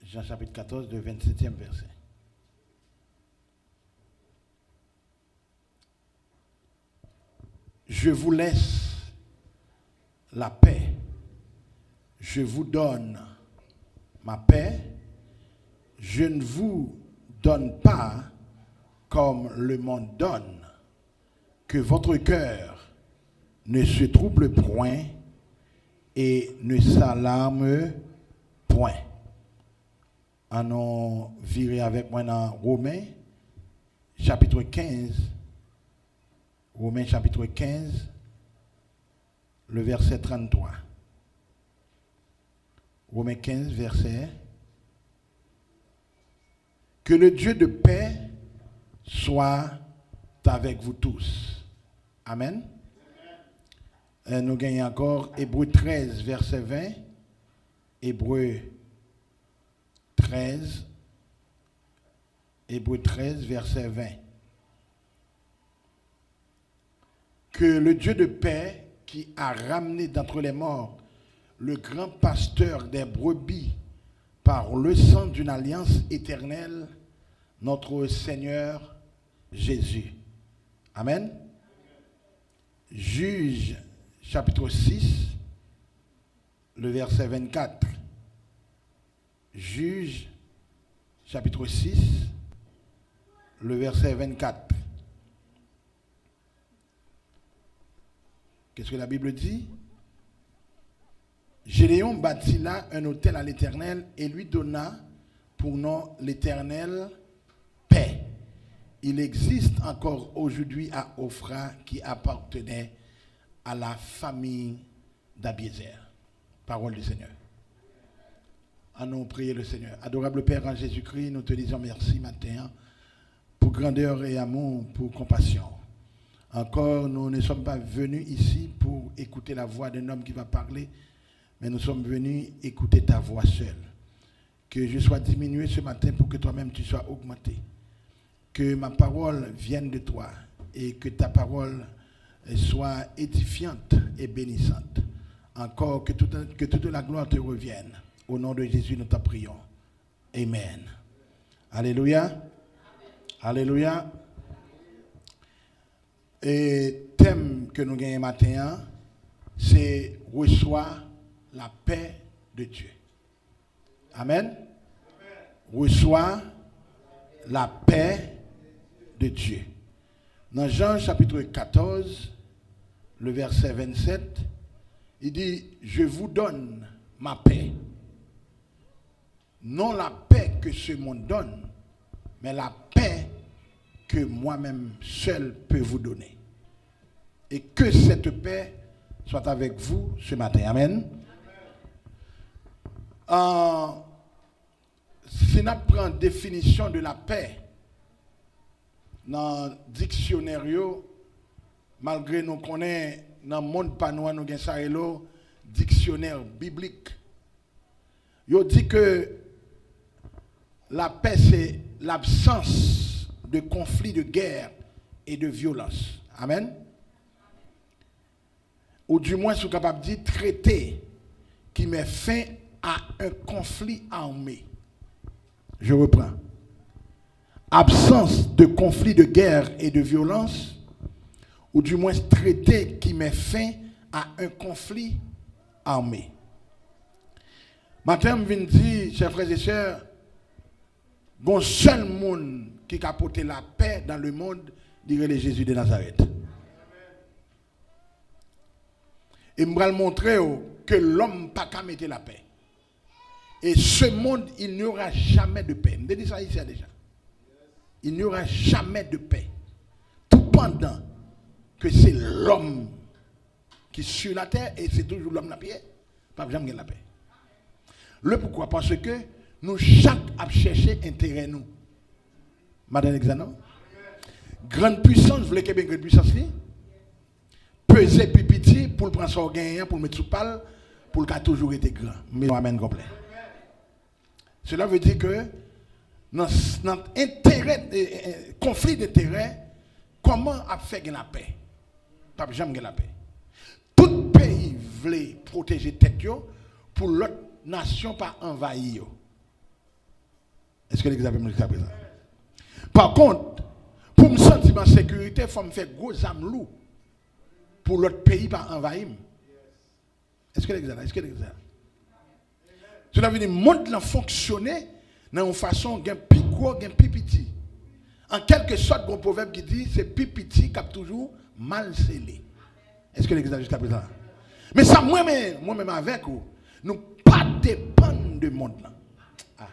Jean chapitre 14, le 27e verset. Je vous laisse la paix. Je vous donne ma paix. Je ne vous donne pas comme le monde donne. Que votre cœur ne se trouble point et ne s'alarme point. Allons virer avec moi dans Romains, chapitre 15. Romains, chapitre 15, le verset 33. Romains 15, verset. Que le Dieu de paix soit avec vous tous. Amen. Nous gagnons encore Hébreux 13, verset 20. Hébreux 13, verset 20. Que le Dieu de paix, qui a ramené d'entre les morts le grand pasteur des brebis par le sang d'une alliance éternelle, notre Seigneur Jésus. Amen. Juge, chapitre 6, le verset 24. Juge, chapitre 6, le verset 24. Qu'est-ce que la Bible dit? Gédéon bâtit là un autel à l'Éternel et lui donna pour nom l'Éternel paix. Il existe encore aujourd'hui à Ophra qui appartenait à la famille d'Abiézer. Parole du Seigneur. Allons prier le Seigneur. Adorable Père en Jésus-Christ, nous te disons merci matin pour grandeur et amour, pour compassion. Encore, nous ne sommes pas venus ici pour écouter la voix d'un homme qui va parler, mais nous sommes venus écouter ta voix seule. Que je sois diminué ce matin pour que toi-même tu sois augmenté. Que ma parole vienne de toi et que ta parole soit édifiante et bénissante. Encore que toute la gloire te revienne. Au nom de Jésus, nous t'en prions. Amen. Alléluia. Amen. Alléluia. Et thème que nous gagnons matin, c'est reçois la paix de Dieu. Amen. Amen. Reçois la paix de Dieu. Dans Jean chapitre 14, le verset 27, il dit, je vous donne ma paix. Non la paix que ce monde donne, mais la paix que moi-même seul peux vous donner. Et que cette paix soit avec vous ce matin. Amen. Si nous prenons définition de la paix dans le dictionnaire, malgré nous connaissons dans le monde panois, nous avons ça dictionnaire biblique. Il dit que la paix, c'est l'absence de conflit, de guerre et de violence. Amen. Ou du moins, je suis capable de dire traité qui met fin à un conflit armé. Je reprends. Absence de conflit, de guerre et de violence, ou du moins traité qui met fin à un conflit armé. Maintenant, je viens dire, chers frères et sœurs, il y a un seul monde qui a apporté la paix dans le monde, dirait le Jésus de Nazareth. Et je vais montrer que l'homme n'a pas qu'à mettre la paix. Et ce monde, il n'y aura jamais de paix. Je dis ça ici déjà. Il n'y aura jamais de paix. Tout pendant que c'est l'homme qui est sur la terre et c'est toujours l'homme la pied, pas jamais la paix. Le pourquoi? Parce que nous, chaque a cherché intérêt nous. Madame Exanon. Grande puissance, vous voulez qu'il y ait une grande puissance? Peser pipiti pour le prendre son gain, pour le mettre sous pal, pour le cas toujours été grand. Mais on amène complet. Cela veut dire que notre intérêt, conflit d'intérêt, comment a fait la paix? Pas jamais la paix. Tout pays voulait protéger tête pour l'autre nation pas envahir. Est-ce que l'église a permis jusqu'à présent? Par contre, pour me sentir en sécurité, il faut me faire gros âmes lourds pour l'autre pays pas envahir. Est-ce que l'église a? Est-ce que l'église a? Cela veut dire que le monde fonctionner dans une façon qui est plus gros, qui est plus petit. En quelque sorte, un proverbe qui dit c'est plus petit qui a toujours mal scellé. Est-ce que l'église a jusqu'à présent? Mais ça, moi-même avec vous, nous pas dépendre du monde là. Ah.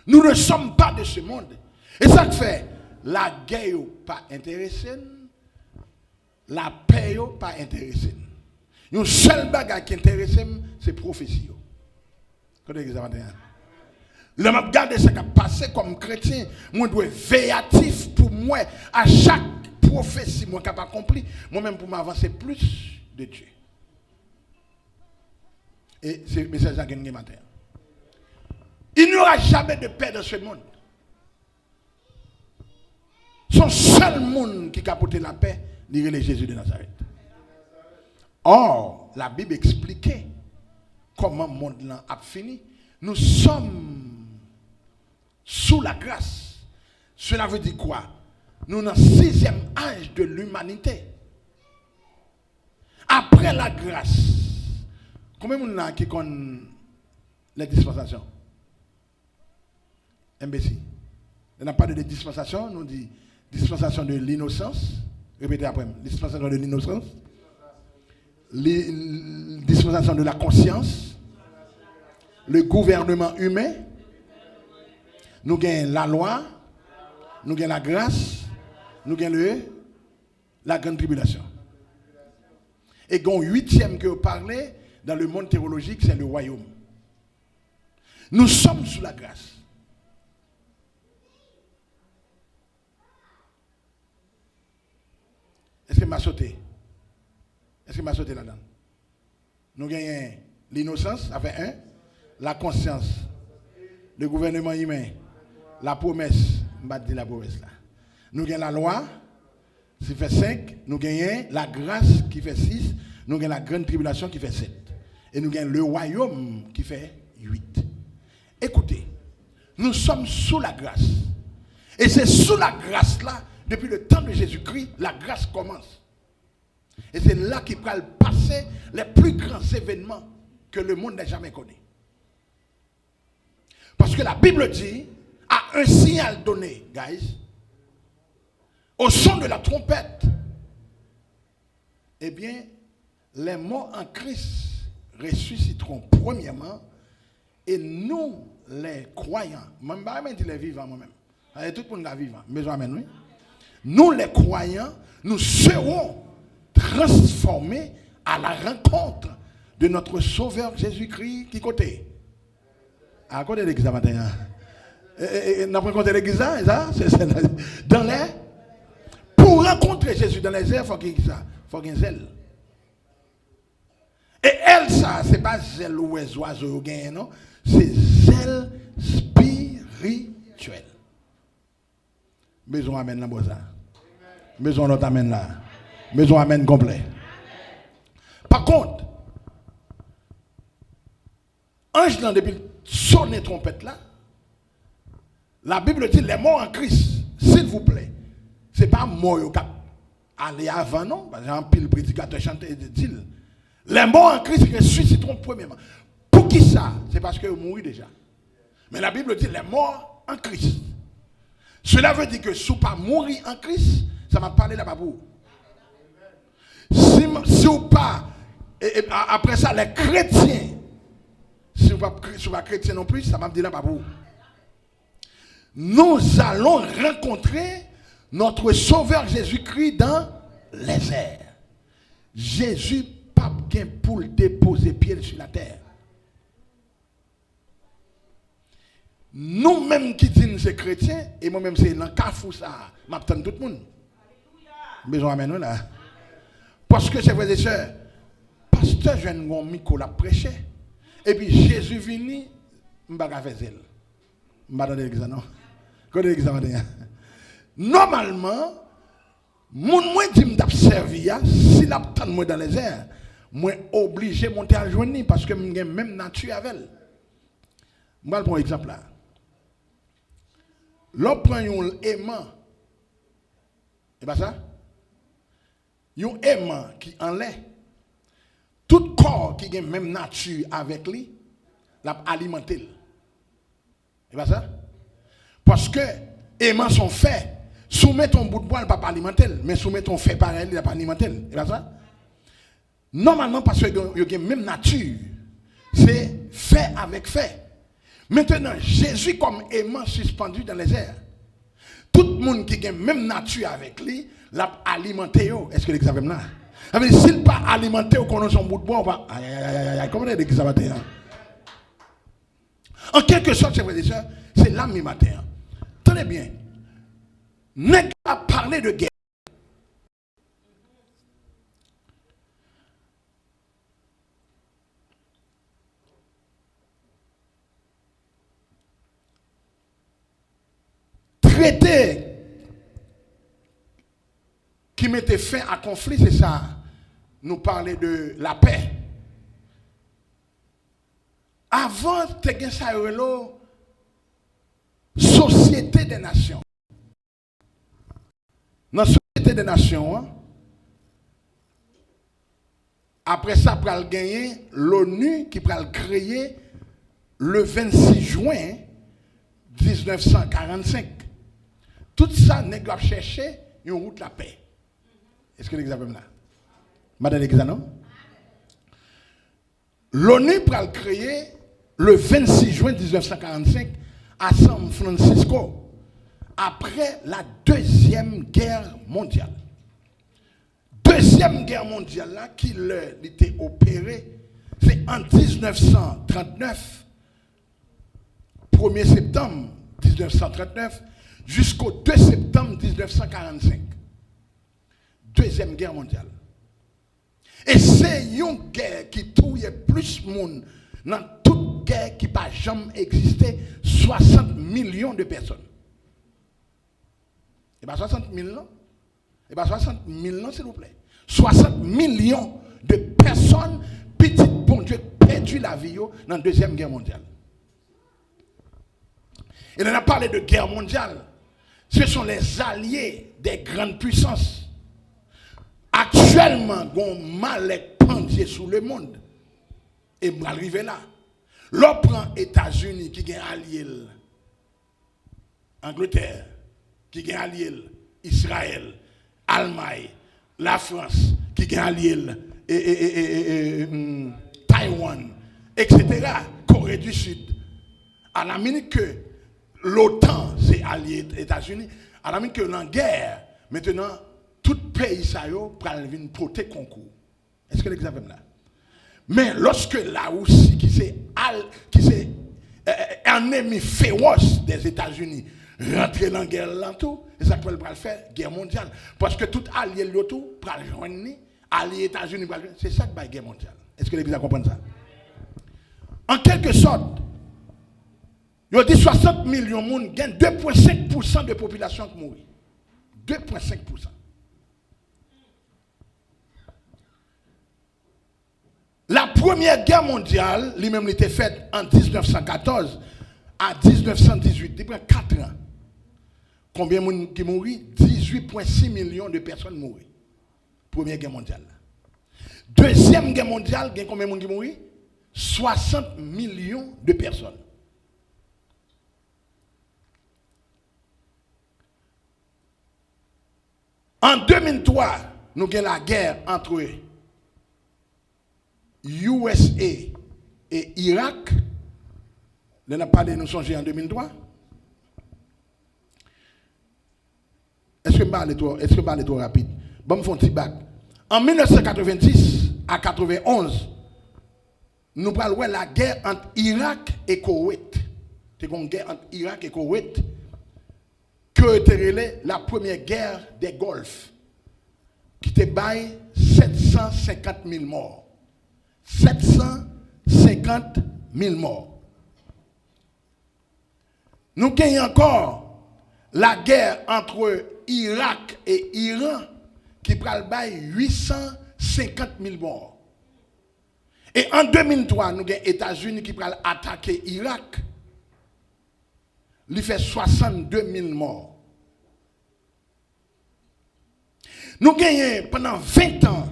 Nous ne sommes pas de ce monde. Et ça fait la guerre pas intéressée, la paix pas intéressée. Une seule bagarre qui intéresse, c'est prophétie. Quand l'église a le m'a regardé ce qui a passé comme chrétien, moi dois veillir pour moi à chaque prophétie moi capable accompli, moi-même pour m'avancer plus de Dieu. Et c'est le message à gagner matin. Il n'y aura jamais de paix dans ce monde. Son seul monde qui a porté la paix, c'est Jésus de Nazareth. Or, la Bible expliquait comment le monde a fini. Nous sommes sous la grâce. Cela veut dire quoi? Nous sommes dans le 6e âge de l'humanité. Après la grâce, combien de gens qui connaissent les dispensations? Imbécile. Il n'y a pas de dispensation, nous dit dispensation de l'innocence. Répétez après, dispensation de l'innocence. Dispensation de la conscience. Le gouvernement humain. Nous gagnons la loi, nous gagnons la grâce, nous gagnons la grande tribulation. Et il y a un 8e que vous parlez dans le monde théologique, c'est le royaume. Nous sommes sous la grâce. Est-ce que m'a sauté? Est-ce que m'a sauté là-dedans? Nous gagnons l'innocence, ça fait 1, la conscience, le gouvernement humain. La promesse, je vais dire la promesse là. Nous gagnons la loi, qui fait 5. Nous gagnons la grâce, qui fait 6. Nous gagnons la grande tribulation, qui fait 7. Et nous gagnons le royaume, qui fait 8. Écoutez, nous sommes sous la grâce. Et c'est sous la grâce là, depuis le temps de Jésus-Christ, la grâce commence. Et c'est là qu'il va passer les plus grands événements que le monde n'a jamais connus. Parce que la Bible dit, à un signal donné, guys, au son de la trompette, eh bien, les morts en Christ ressusciteront premièrement, et nous, les croyants, même pas les vivants moi-même, tout le monde est vivant, mais amen, oui. Nous, les croyants, nous serons transformés à la rencontre de notre Sauveur Jésus-Christ, qui côté? À côté de l'église matin. N'a pas rencontré l'église, ça? Dans les. Pour rencontrer Jésus dans les airs, il faut qu'il y ait un zèle. Et elle, ça, ce n'est pas zèle ou oiseau, non? C'est zèle spirituel. Maison amène la bosa. Maison l'autre amène là. Maison amène complet. Par contre, ange là, depuis sonner trompette là, la Bible dit les morts en Christ, s'il vous plaît. Ce n'est pas mort qui aller avant, non? Par exemple, le prédicateur chante et dit les morts en Christ ressusciteront premièrement. Pour qui ça? C'est parce qu'ils mourent déjà. Mais la Bible dit les morts en Christ. Cela veut dire que si vous ne pas mourir en Christ, ça m'a parlé là-bas pour vous. Si vous pas, après ça, les chrétiens, si vous ne pas chrétien non plus, ça m'a dit là-bas pour vous. Nous allons rencontrer notre Sauveur Jésus-Christ dans les airs. Jésus pas bien pour déposer pied sur la terre. Nous-mêmes qui disons que c'est chrétien, et moi-même c'est dans le cafou ça, m'attends tout le monde. Besoin amène là. Parce que c'est frères et sœurs, pasteur jeune mon micro l'a prêché. Et puis Jésus vini, m'baga faire zèle. M'ba dans l'église non. Côté l'église normalement, mon moins dit m't'a servi s'il attend moi dans les airs, moi obligé de monter à joindre parce que j'ai même nature avec elle. Je vais prendre un exemple là. L'on prend un aimant, et pas ça? Un aimant qui en l'est. Tout corps qui a même nature avec lui, l'a alimenté. Et pas ça? Parce que aimants sont faits. Soumettre ton bout de bois, il ne va pas alimenter. Mais soumettre ton fait pareil, il ne va pas alimenter. Et pas ça? Normalement, parce que il y a même nature. C'est fait avec fait. Maintenant, Jésus comme aimant suspendu dans les airs. Tout le monde qui a même nature avec lui, l'a alimenté. Est-ce que l'examen là? S'il pas alimenté ou qu'on a son bout de bois, on va. Comment est-ce que ça va être? En quelque sorte, c'est l'âme du matin. Tenez bien. N'est pas parler de guerre. Traité qui mettait fin à conflit, c'est ça. Nous parler de la paix. Avant, tu as ça Société des Nations. Dans la Société des Nations, après ça, pour le gagner, l'ONU qui va le créer le 26 juin 1945. Tout ça, nous avons cherché une route de la paix. Est-ce que l'examen là? Madame l'examen? L'ONU va le créer le 26 juin 1945 à San Francisco, après la Deuxième Guerre mondiale. Deuxième Guerre mondiale, là, qui était opérée, c'est en 1939, 1er septembre 1939, jusqu'au 2 septembre 1945. Deuxième Guerre mondiale. Et c'est une guerre qui touille plus de monde dans toute guerre qui n'a jamais existé, 60 millions de personnes. Et bien 60 000 non? Et bien 60 000 non, s'il vous plaît. 60 millions de personnes, petites bon Dieu, perdu la vie dans la Deuxième Guerre mondiale. Et on a parlé de guerre mondiale. Ce sont les alliés des grandes puissances. Actuellement, on mal pendier sous le monde. Et on arrive là. L'on prend États-Unis qui ont allié Angleterre, qui ont allié Israël, Allemagne, la France, qui ont allié Taïwan, etc., Corée du Sud. À la minute que l'OTAN c'est allié aux États-Unis, à la minute que l'on guerre, maintenant, tout pays ça yo pral venir porter concours. Est-ce que l'examen là? Mais lorsque la Russie qui c'est un ennemi féroce des États-Unis rentre dans la guerre là tout, et ça peut le faire guerre mondiale parce que tout allié l'auto pral joindre allié États-Unis c'est ça que la guerre mondiale. Est-ce que les gens comprennent ça? En quelque sorte, il y a dit 60 millions de monde gagnent 2,5% de population qui mourit. 2,5%. La première guerre mondiale, lui-même, était faite en 1914 à 1918. Il prend 4 ans. Combien de monde qui mourit? 18,6 millions de personnes mourent. Première guerre mondiale. Deuxième guerre mondiale, il y a combien de monde qui mourit? 60 millions de personnes. En 2003, nous avons la guerre entre USA et Irak. On a parlé de nous songer en 2003. Est-ce que je parle trop rapide? Bon, je fais un petit bac. En 1990 à 91, nous parlons de la guerre entre Irak et Koweït. C'est une guerre entre Irak et Koweït que était la première guerre des Golfes, qui était bail 750 000 morts. 750 000 morts. Nous gagnons encore la guerre entre Irak et Iran qui prend le bail 850 000 morts. Et en 2003, nous avons les États-Unis qui prennent attaquer l'Irak. Il fait 62 000 morts. Nous avons pendant 20 ans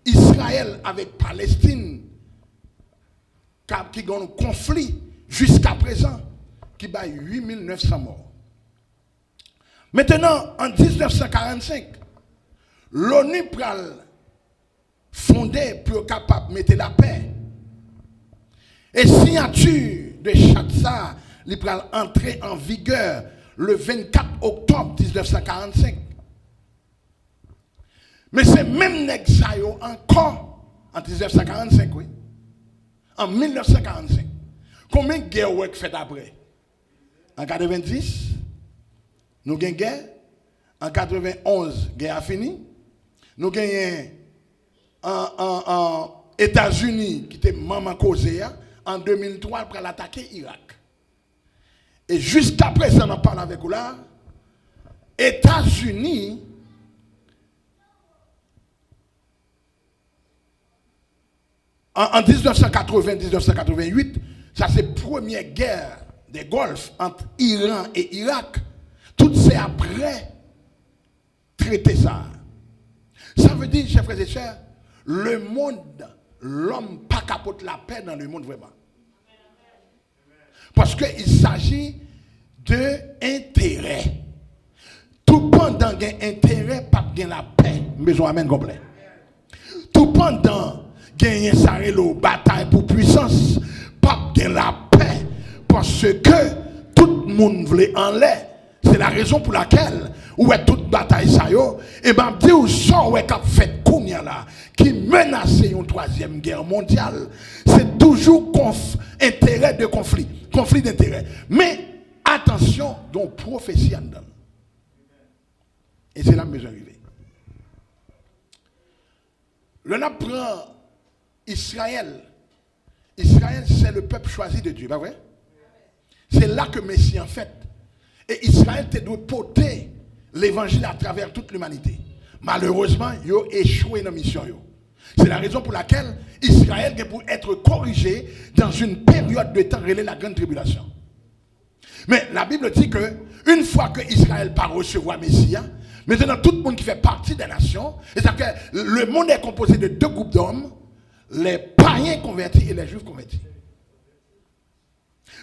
Israël avec Palestine qui ont un conflit jusqu'à présent qui bat 8 900 morts. Maintenant, en 1945, l'ONU pral fondé pour être capable de mettre la paix. Et signature de Chatsa, il pral entrer en vigueur le 24 octobre 1945. Mais c'est même Nexayo encore en 1945, oui. En 1945. Combien de guerres ont fait après? En 90, nous avons une guerre. En 91, la guerre a fini. Nous avons en États-Unis qui était maman causée. En 2003, pour l'attaquer l'Irak. Et jusqu'à présent, on parle avec vous là. États-Unis en 1980-1988, ça c'est la première guerre des Golfes entre Iran et Irak. Tout c'est après traiter ça. Ça veut dire, chers frères et sœurs, le monde, l'homme pas capote la paix dans le monde vraiment. Parce qu'il s'agit d'intérêt. Tout pendant qu'il y a intérêt, pas de la paix. Besoin amen complet. Tout pendant gagner ça la bataille pour puissance, pas de la paix, parce que tout le monde voulait en l'air. C'est la raison pour laquelle, où est toute bataille ça yo, et ben dit où ça où est qu'a fait Kounia là, qui menace une troisième guerre mondiale, c'est toujours intérêt de conflit d'intérêt. Mais attention, donc prophétie en dedans. Et c'est là que je suis arrivé. Le n'a prend Israël. Israël, c'est le peuple choisi de Dieu, pas vrai? C'est là que Messie en fait. Et Israël doit porter l'évangile à travers toute l'humanité. Malheureusement, ils ont échoué dans la mission. C'est la raison pour laquelle Israël est pour être corrigé dans une période de temps relée la grande tribulation. Mais la Bible dit que une fois que Israël part recevoir Messie, maintenant tout le monde qui fait partie des nations, c'est-à-dire que le monde est composé de deux groupes d'hommes, les païens convertis et les juifs convertis.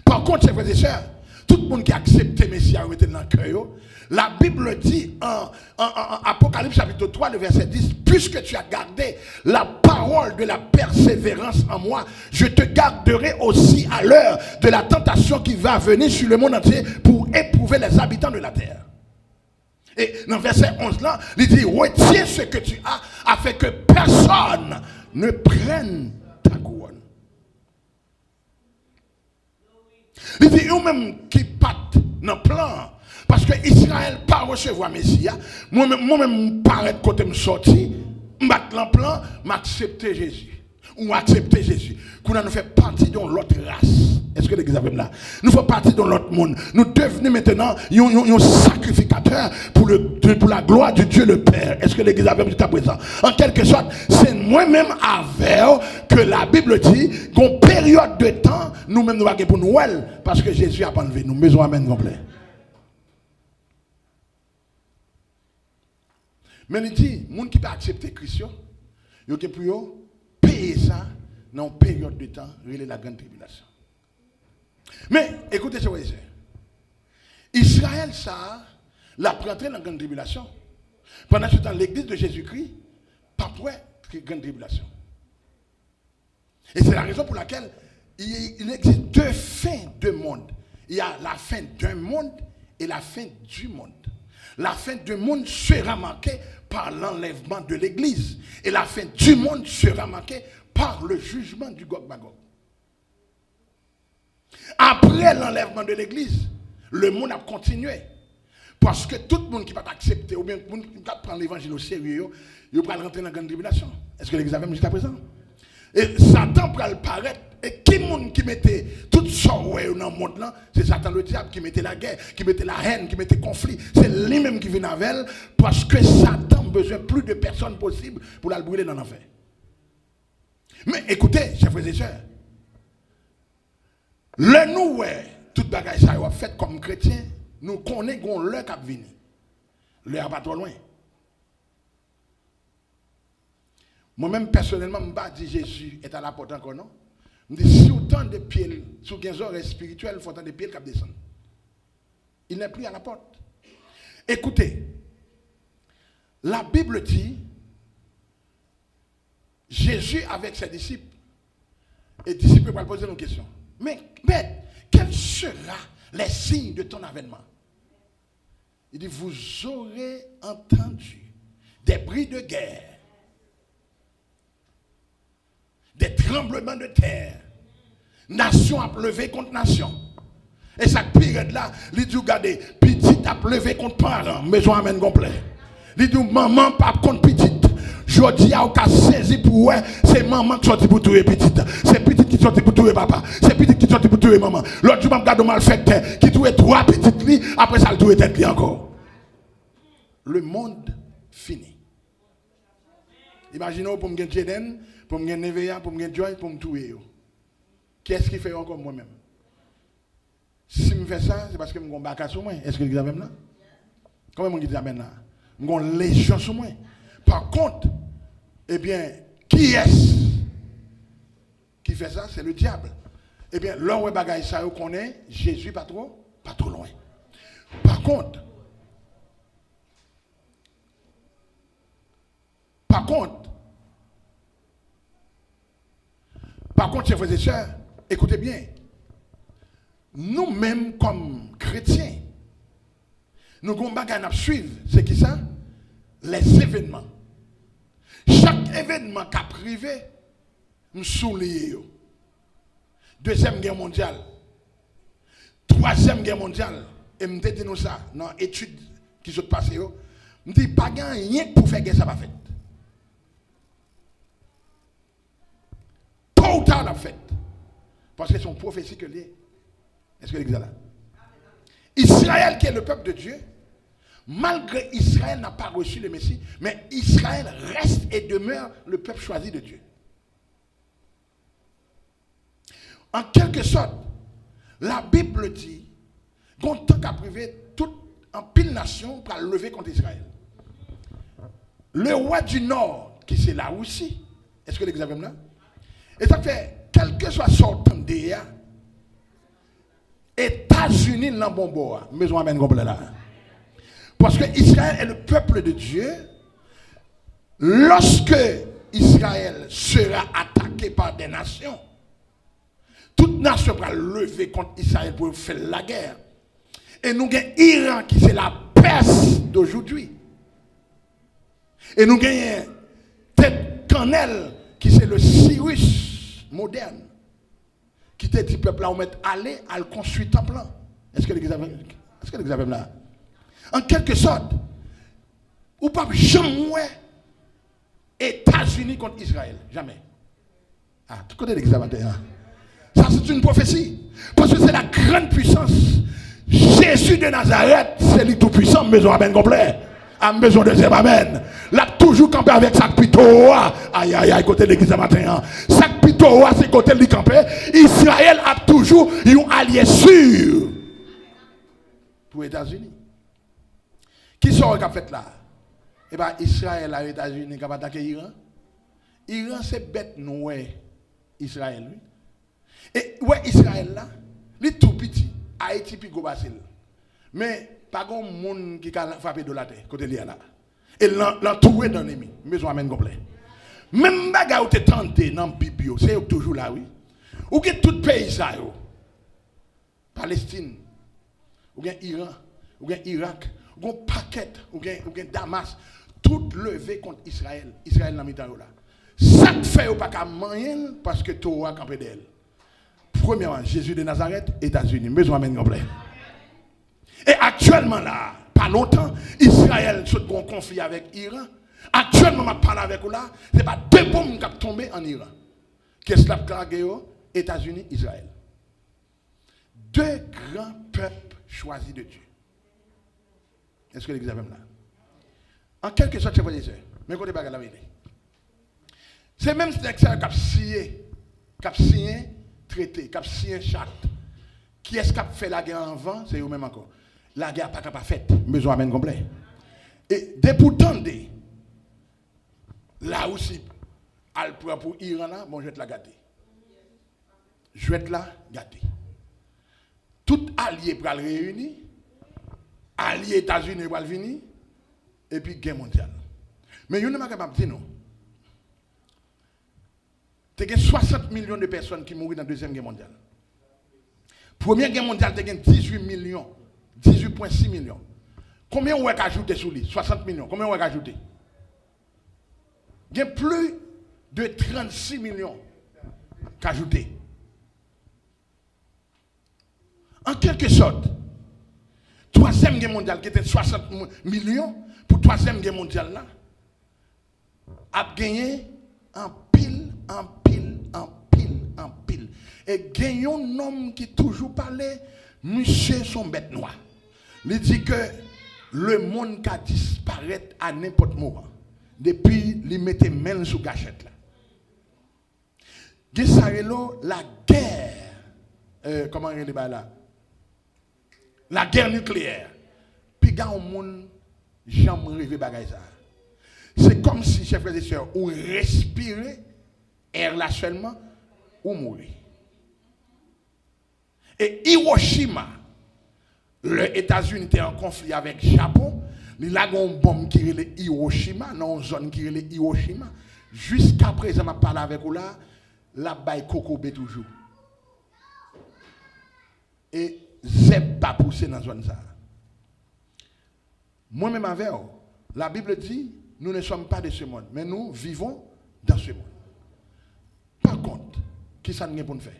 Par contre, chers frères et sœurs, tout le monde qui a accepté Messie a été dans le cœur. La Bible dit en Apocalypse chapitre 3, le verset 10, puisque tu as gardé la parole de la persévérance en moi, je te garderai aussi à l'heure de la tentation qui va venir sur le monde entier pour éprouver les habitants de la terre. Et dans le verset 11 là, il dit, retiens ce que tu as afin que personne ne prenne ta couronne. Il dit, eux-mêmes qui partent dans le plan, parce que Israël pas recevoir Messie, moi-même paraître côté me sorti, m'battre dans le plan, m'accepter Jésus. Ou accepter Jésus. Qu'on nous fait partie de l'autre race. Est-ce que l'église est là? Nous faisons partie de l'autre monde. Nous devenons maintenant un sacrificateur pour la gloire de Dieu le Père. Est-ce que l'église est là jusqu'à présent? En quelque sorte, c'est moi-même avec que la Bible dit qu'en période de temps, nous-mêmes nous allons pour Noël parce que Jésus a enlevé nous. Maison amen complet. Mais il dit, les gens qui peuvent accepter Christ, ils ont pour payer ça dans une période de temps, relais la grande tribulation. Mais écoutez ce que je dis. Israël, ça, l'a rentré dans la grande tribulation. Pendant ce temps, l'église de Jésus-Christ, pas pour grande tribulation. Et c'est la raison pour laquelle il existe deux fins de monde. Il y a la fin d'un monde et la fin du monde. La fin du monde sera marquée par l'enlèvement de l'église. Et la fin du monde sera marquée par le jugement du Gog-Magog. Après l'enlèvement de l'église, le monde a continué. Parce que tout le monde qui va accepter, ou bien tout le monde qui va prendre l'évangile au sérieux, il va rentrer dans la grande tribulation. Est-ce que l'église a même jusqu'à présent? Et Satan va paraître. Et qui monde qui mettait tout ça dans le monde là, c'est Satan le diable qui mettait la guerre, qui mettait la haine, qui mettait le conflit. C'est lui-même qui vient avec elle parce que Satan a besoin plus de personnes possibles pour la brûler dans l'enfer. Mais écoutez, chers frères et sœurs, le nous, ouais, toute bagaille ça a fait comme chrétien, nous connaissons l'heure qui vient. L'heure pas trop loin. Moi-même, personnellement, je ne pas dire Jésus est à la porte encore, non? Je dis, si autant de pieds, sous 15 heures spirituelles, il faut autant de pieds qui descendent. Il n'est plus à la porte. Écoutez, la Bible dit, Jésus avec ses disciples, et les disciples vont poser une question. Mais, quels seront les signes de ton avènement? Il dit, vous aurez entendu des bruits de guerre, des tremblements de terre, nation a levé contre nation. Et cette période-là, il dit, regardez, petit a levé contre parents, maison amène complet. Il dit, maman, papa contre petite. Je dis à aucun saisi pour eux, c'est maman qui sortit pour tuer petite. C'est petite qui sortit pour tuer papa. C'est petite qui sortit pour tuer maman. L'autre jour, je regarde mal fait qui tuait 3 petites li, après ça, il tuait tête li encore. Le monde fini. Imaginez pour me gagner Jeden, pour me gagner Nevea, pour me gagner Joy, pour me tuer. Qu'est-ce qui fait encore moi-même? Si je fais ça, c'est parce que je suis un bac sur moi. Est-ce que vous avez là? Comment vous dites ça maintenant? Je suis une légion sur moi. Par contre, eh bien, qui est-ce qui fait ça? C'est le diable. Eh bien, là où bagaille ça, on connaît, Jésus pas trop loin. Par contre, chers frères et sœurs, écoutez bien. Nous-mêmes, comme chrétiens, nous avons bagaille à suivre. C'est qui ça? Les événements. Chaque événement qui a privé, nous soulignons. Deuxième guerre mondiale, troisième guerre mondiale, et je dis nous ça dans l'étude qui s'est passée, je dis pas rien pour faire guerre, ça va faire. Tôt ou tard, la fête. Parce que c'est une prophétie que liée. Est-ce que l'église là? Israël, qui est le peuple de Dieu, malgré Israël n'a pas reçu le Messie, mais Israël reste et demeure le peuple choisi de Dieu. En quelque sorte, la Bible dit qu'on tant qu'à priver toute en pile nation pour lever contre Israël. Le roi du Nord, qui c'est la Russie, est-ce que l'examen là? Et ça fait, quel que soit sortant d'IA, États-Unis n'en bon bois, maison amène complet là. Parce que Israël est le peuple de Dieu. Lorsque Israël sera attaqué par des nations, toute nation va lever contre Israël pour faire la guerre. Et nous avons l'Iran qui c'est la Perse d'aujourd'hui. Et nous avons tête cannelle qui c'est le Cyrus moderne. Qui te dit peuple là, on met aller à le construire temple là. Est-ce que l'examen là? En quelque sorte, ou pas jamais États-Unis contre Israël. Jamais. Ah, tu connais l'examen. Ça, c'est une prophétie. Parce que c'est la grande puissance. Jésus de Nazareth, c'est lui tout puissant, maison amen complet. À maison de Amen. Là, toujours campé avec sa pitoa. Aïe, aïe, aïe, côté l'église matin. Sa pitoa, c'est côté lui campé. Israël a toujours un allié sûr pour les États-Unis. Qui sont qui a fait là? Eh bien, Israël a les États-Unis qui a attaqué l'Iran. Iran, c'est bête, nous, Israël, oui. Et ouais, Israël là, il est tout petit. Haïti puis Gobassil. Mais pas grand monde qui a frappé de la terre côté là. Et l'entouré d'un ennemi. Maison amène complet. Même bagarre où tu tenté dans Bible, c'est toujours là oui. Ou que tout pays ça yo. Palestine, ou bien Iran, ou bien Irak, ou bien paquet, ou bien Damas, tout levé contre Israël. Israël n'a mis là. Ça te fait pas qu'à moyen parce que Torah campé d'elle. Premièrement, Jésus de Nazareth, États-Unis. Maison amène complet. Et actuellement là, pas longtemps, Israël se un conflit avec l'Iran. Actuellement, je parle avec vous là, ce n'est pas 2 bombes qui sont tombées en Iran. Qu'est-ce que c'est? États-Unis, Israël. 2 grands peuples choisis de Dieu. Est-ce que l'examen là? En quelque sorte, c'est pas dire. Mais écoutez pas la vérité. C'est même ce qui a signé traité, qui a signé charte. Qui est-ce qui a fait la guerre avant? C'est eux-mêmes encore. La guerre n'a pas faite. Besoin amène complet. Et dès pourtant, là aussi, elle prend pour Iran, là, bon, je vais te la garder. Je vais te la garder. Tout allié pour le réunir, allié États-Unis pour le venir, et puis guerre mondiale. Mais vous n'êtes pas capable de dire non. Il y a 60 millions de personnes qui mourent dans la Deuxième Guerre mondiale. Première Guerre mondiale, il y a 18 millions, 18,6 millions. Combien on va ajouter sur lui? 60 millions. Combien on va ajouter? Il y a plus de 36 millions qu'ajouter. En quelque sorte, Troisième Guerre mondiale, qui était 60 millions, pour Troisième Guerre mondiale, là, a gagné en pile. Et gagné un homme qui toujours parlait, monsieur son bête noire. Il dit que le monde qui disparaît à n'importe moment. Depuis, il mettait main sous gâchette là. La guerre, comment il dit là? La guerre nucléaire. Puis quand on monde jamais rêvé bagay ça. C'est comme si chers frères et sœurs, ou respirer air là seulement ou mourir. Et Hiroshima, les États-Unis étaient en conflit avec le Japon. Il y a une bombe qui est Hiroshima, dans une zone qui est Hiroshima. Jusqu'à présent, je parle avec vous là, la baille Kokobé toujours. Et Zeb pas poussé dans la zone ça. Moi-même avec vous, la Bible dit, nous ne sommes pas de ce monde, mais nous vivons dans ce monde. Par contre, qui ça nous pour nous faire?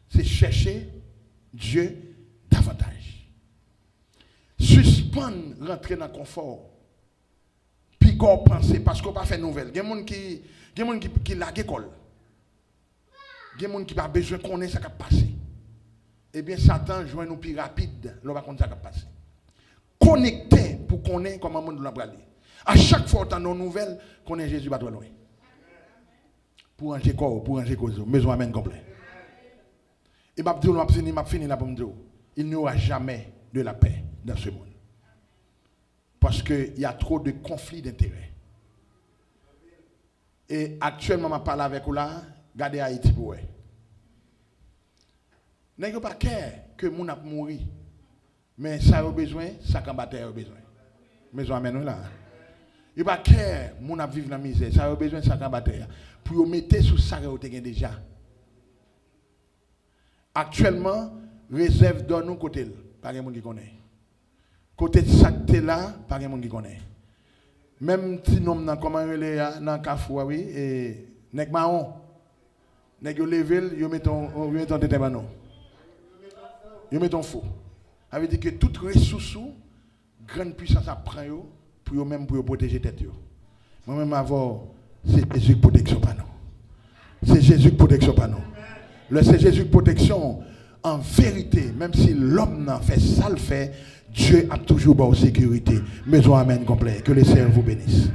C'est chercher Dieu davantage. Suspendre, rentrer dans le confort. Puis qu'on pense, parce qu'on n'a pas fait nouvelle. Il y a des gens qui l'a l'école. Il y a des gens qui n'ont pas besoin de connaître ce qui a passé. Eh bien, Satan joue nous plus rapide, l'on va connaître ce qui a passé. Connecter pour connaître comment le monde l'a bralé. À chaque fois, on a une nouvelle, connaît Jésus pas trop loin. Pour ranger corps, pour ranger cause, maison amène complet. Et m'a dit, m'a fini là pour me dire, il n'y aura jamais de la paix dans ce monde. Parce qu'il y a trop de conflits d'intérêts. Et actuellement, je parle avec vous là, regardez Haïti pour vous. N'est-ce pas que mon a mouru, mais ça a besoin, ça combattre a besoin. Maison amène là. Il n'y a pas que mon a vivre dans la misère, ça a besoin, ça combattre. Pour mettre sous ça que vous avez déjà. Actuellement, réserve donne nous côté, pas de monde qui connaît. Côté de ça que là, pas de monde qui connaît. Même si nous dans comment relé dans Kafou oui et nek marron. Nek yo level, yo mettons tête banon. Yo mettons fou. Ça veut dire que toute ressource grande puissance apprend yo pour même pour protéger tête yo. Moi même avoir c'est Jésus protection pas nous. C'est Jésus protection pas nous. C'est Jésus protection en vérité, même si l'homme n'a fait ça le fait, Dieu a toujours bonne sécurité. Maison amène complet. Que le Seigneur vous bénisse.